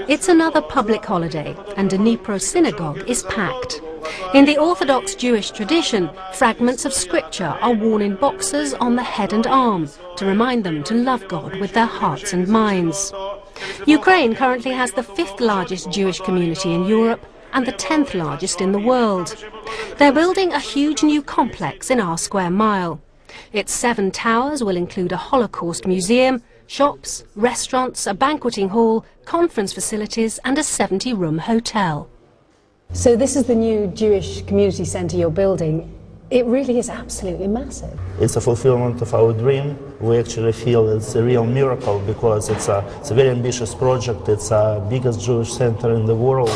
It's another public holiday, and Dnipro synagogue is packed. In the Orthodox Jewish tradition, fragments of scripture are worn in boxes on the head and arm to remind them to love God with their hearts and minds. Ukraine currently has the 5th largest Jewish community in Europe and the 10th largest in the world. They're building a huge new complex in our square mile. Its 7 towers will include a Holocaust museum, shops, restaurants, a banqueting hall, conference facilities and a 70-room hotel. So this is the new Jewish community centre you're building. It really is absolutely massive. It's a fulfillment of our dream. We actually feel it's a real miracle because it's a very ambitious project. It's the biggest Jewish center in the world,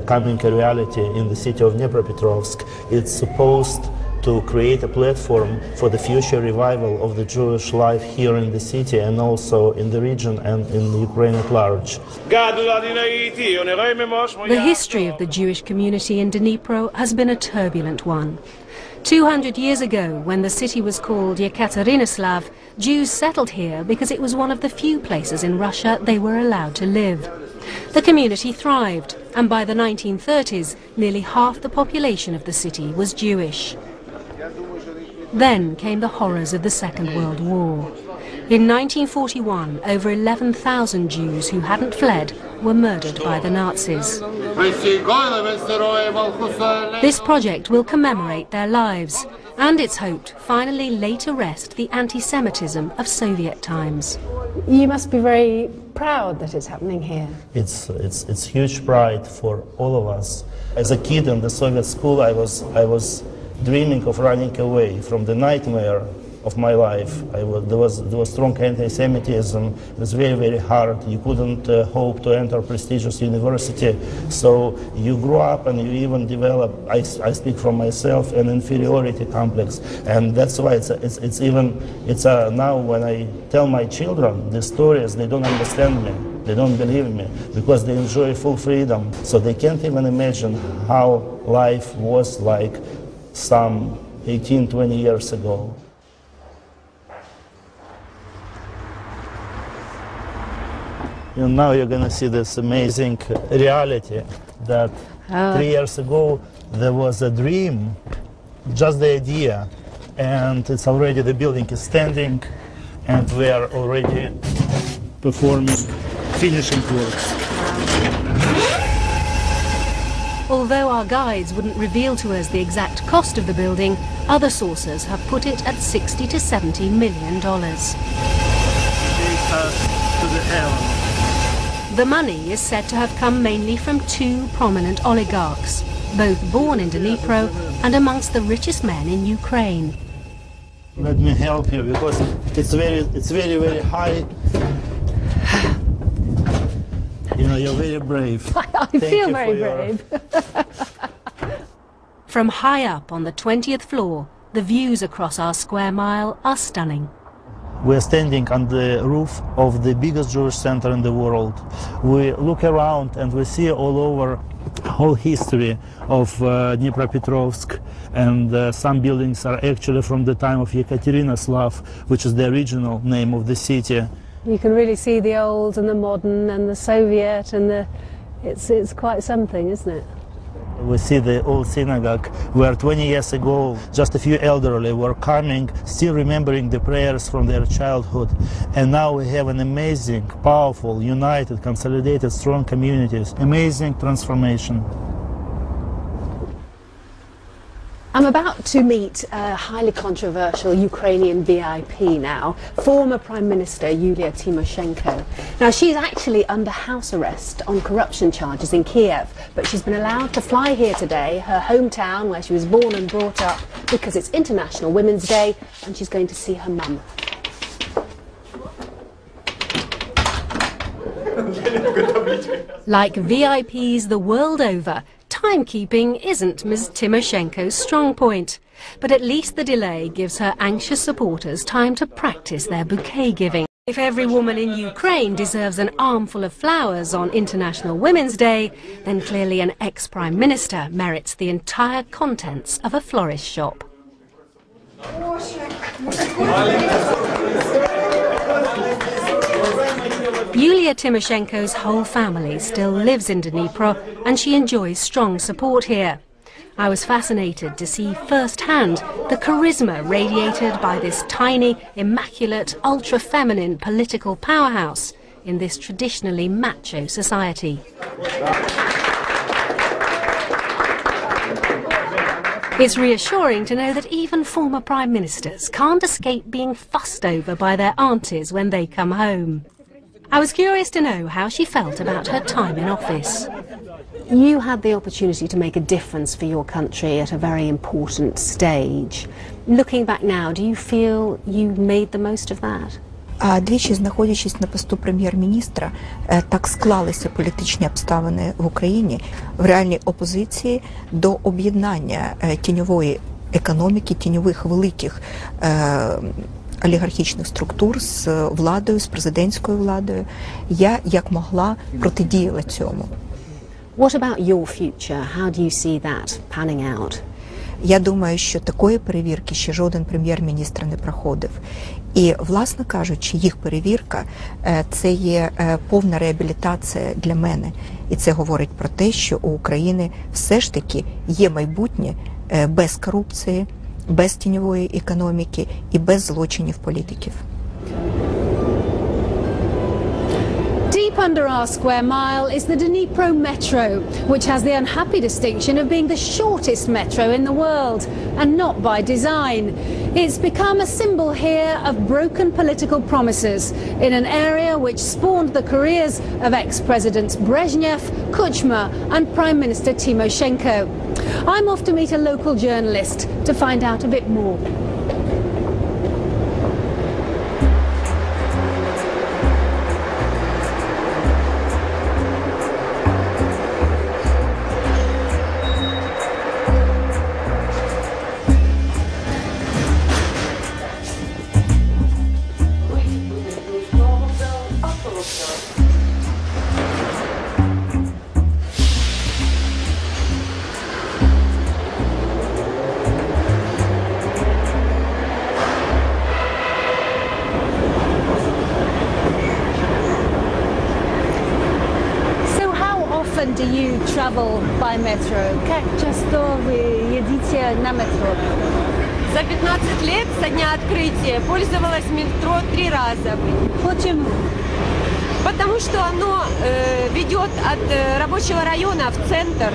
coming a reality in the city of Dnepropetrovsk. It's supposed to create a platform for the future revival of the Jewish life here in the city and also in the region and in Ukraine at large. The history of the Jewish community in Dnipro has been a turbulent one. 200 years ago, when the city was called Yekaterinoslav, Jews settled here because it was one of the few places in Russia they were allowed to live. The community thrived, and by the 1930s, nearly half the population of the city was Jewish. Then came the horrors of the Second World War. In 1941, over 11,000 Jews who hadn't fled were murdered by the Nazis. This project will commemorate their lives, and it's hoped finally lay to rest the anti-Semitism of Soviet times. You must be very proud that it's happening here. It's huge pride for all of us. As a kid in the Soviet school, I was dreaming of running away from the nightmare of my life. There was strong anti-Semitism. It was very, very hard. You couldn't hope to enter a prestigious university. So you grow up and you even develop, I speak from myself, an inferiority complex. And that's why now when I tell my children the stories, they don't understand me. They don't believe me because they enjoy full freedom. So they can't even imagine how life was like some 18, 20 years ago. And now you're going to see this amazing reality that 3 years ago there was a dream, just the idea, and it's already, the building is standing and we are already performing finishing works. Although our guides wouldn't reveal to us the exact cost of the building, other sources have put it at $60 to $70 million. The money is said to have come mainly from 2 prominent oligarchs, both born in Dnipro and amongst the richest men in Ukraine. Let me help you because it's very, very high. You know, you're very brave. I feel very brave. From high up on the 20th floor, the views across our square mile are stunning. We're standing on the roof of the biggest Jewish center in the world. We look around and we see all over whole history of Dnepropetrovsk, and some buildings are actually from the time of Yekaterinoslav, which is the original name of the city. You can really see the old and the modern and the Soviet, and it's quite something, isn't it? We see the old synagogue where 20 years ago just a few elderly were coming, still remembering the prayers from their childhood. And now we have an amazing, powerful, united, consolidated, strong communities. Amazing transformation. I'm about to meet a highly controversial Ukrainian VIP now, former Prime Minister Yulia Tymoshenko. Now, she's actually under house arrest on corruption charges in Kiev, but she's been allowed to fly here today, her hometown where she was born and brought up, because it's International Women's Day and she's going to see her mum. Like VIPs the world over, timekeeping isn't Ms. Tymoshenko's strong point, but at least the delay gives her anxious supporters time to practice their bouquet giving. If every woman in Ukraine deserves an armful of flowers on International Women's Day, then clearly an ex-prime minister merits the entire contents of a florist shop. Yulia Tymoshenko's whole family still lives in Dnipro and she enjoys strong support here. I was fascinated to see firsthand the charisma radiated by this tiny, immaculate, ultra-feminine political powerhouse in this traditionally macho society. It's reassuring to know that even former prime ministers can't escape being fussed over by their aunties when they come home. I was curious to know how she felt about her time in office. You had the opportunity to make a difference for your country at a very important stage. Looking back now, do you feel you made the most of that? Двічі, знаходячись на посту прем'єр-міністра, так склалися політичні обставини в Україні в реальній опозиції до об'єднання тіньової економіки, тіньових великих олігархічних структур з владою, з президентською владою. Я, як могла, протидіяла цьому. What about your future? How do you see that panning out? Я думаю, що такої перевірки ще жоден прем'єр-міністр не проходив. І, власне кажучи, їх перевірка – це є повна реабілітація для мене. І це говорить про те, що у України все ж таки є майбутнє без корупції, без тіньової економіки і без злочинів політиків. Deep under our square mile is the Dnipro Metro, which has the unhappy distinction of being the shortest metro in the world, and not by design. It's become a symbol here of broken political promises in an area which spawned the careers of ex-presidents Brezhnev, Kuchma and Prime Minister Tymoshenko. I'm off to meet a local journalist to find out a bit more. Do you travel by metro? Как часто вы едете на метро? За 15 лет со дня открытия пользовалась метро 3 раза. Почему? Потому что оно ведет от рабочего района в центр,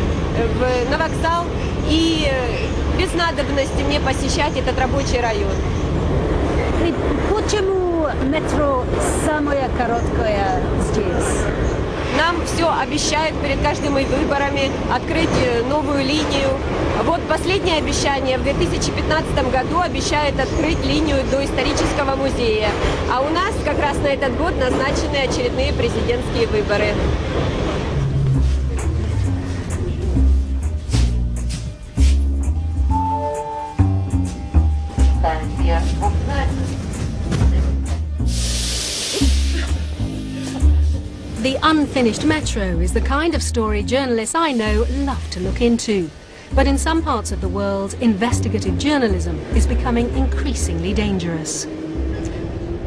на вокзал, и без надобности мне посещать этот рабочий район. И почему метро самое короткое здесь? Нам все обещают перед каждыми выборами открыть новую линию. Вот последнее обещание в 2015 году обещает открыть линию до исторического музея. А у нас как раз на этот год назначены очередные президентские выборы. The unfinished metro is the kind of story journalists I know love to look into. But in some parts of the world, investigative journalism is becoming increasingly dangerous.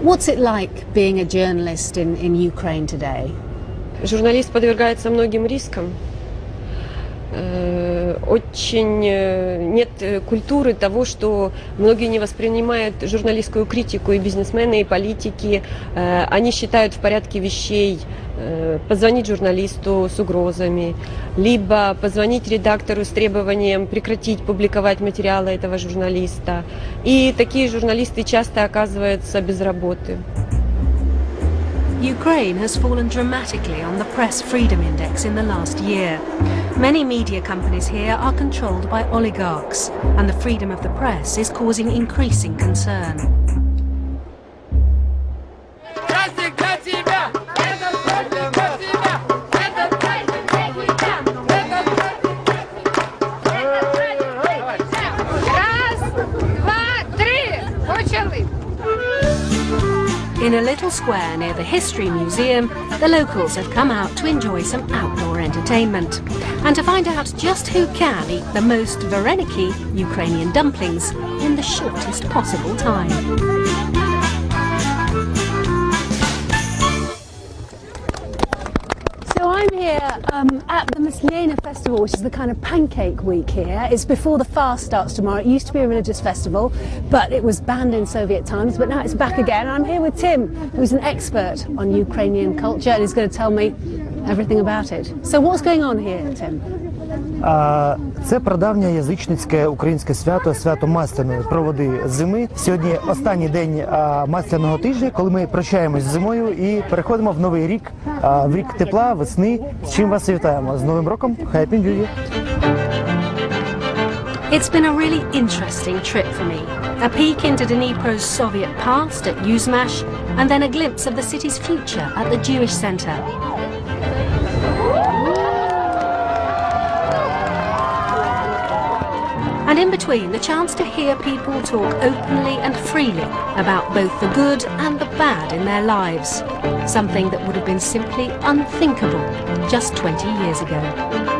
What's it like being a journalist in Ukraine today? Журналист подвергается многим рискам. Очень нет культуры того, что многие не воспринимают журналистскую критику, и бизнесмены, и политики. Они считают в порядке вещей позвонить журналисту с угрозами, либо позвонить редактору с требованием прекратить публиковать материалы этого журналиста. И такие журналисты часто оказываются без работы. Ukraine has fallen dramatically on the Press Freedom Index in the last year. Many media companies here are controlled by oligarchs, and the freedom of the press is causing increasing concern. In a little square near the History Museum, the locals have come out to enjoy some outdoor entertainment and to find out just who can eat the most vareniki Ukrainian dumplings in the shortest possible time. So I'm here at the Most-Dnepr festival, which is the kind of pancake week here. It's before the fast starts tomorrow. It used to be a religious festival, but it was banned in Soviet times, but now it's back again. I'm here with Tim, who's an expert on Ukrainian culture, and he's going to tell me everything about it. So what's going on here, Tim? Це прадавнє язичницьке українське свято, свято Масляної, проводи зими. Сьогодні останній день Масляного тижня, коли ми прощаємось з зимою і переходимо в новий рік, в рік тепла, весни. З чим вас вітаємо? З Новим роком! Happy New Year! It's been a really interesting trip for me. A peek into Dnipro's Soviet past at Yuzmash, and then a glimpse of the city's future at the Jewish Centre. And in between, the chance to hear people talk openly and freely about both the good and the bad in their lives. Something that would have been simply unthinkable just 20 years ago.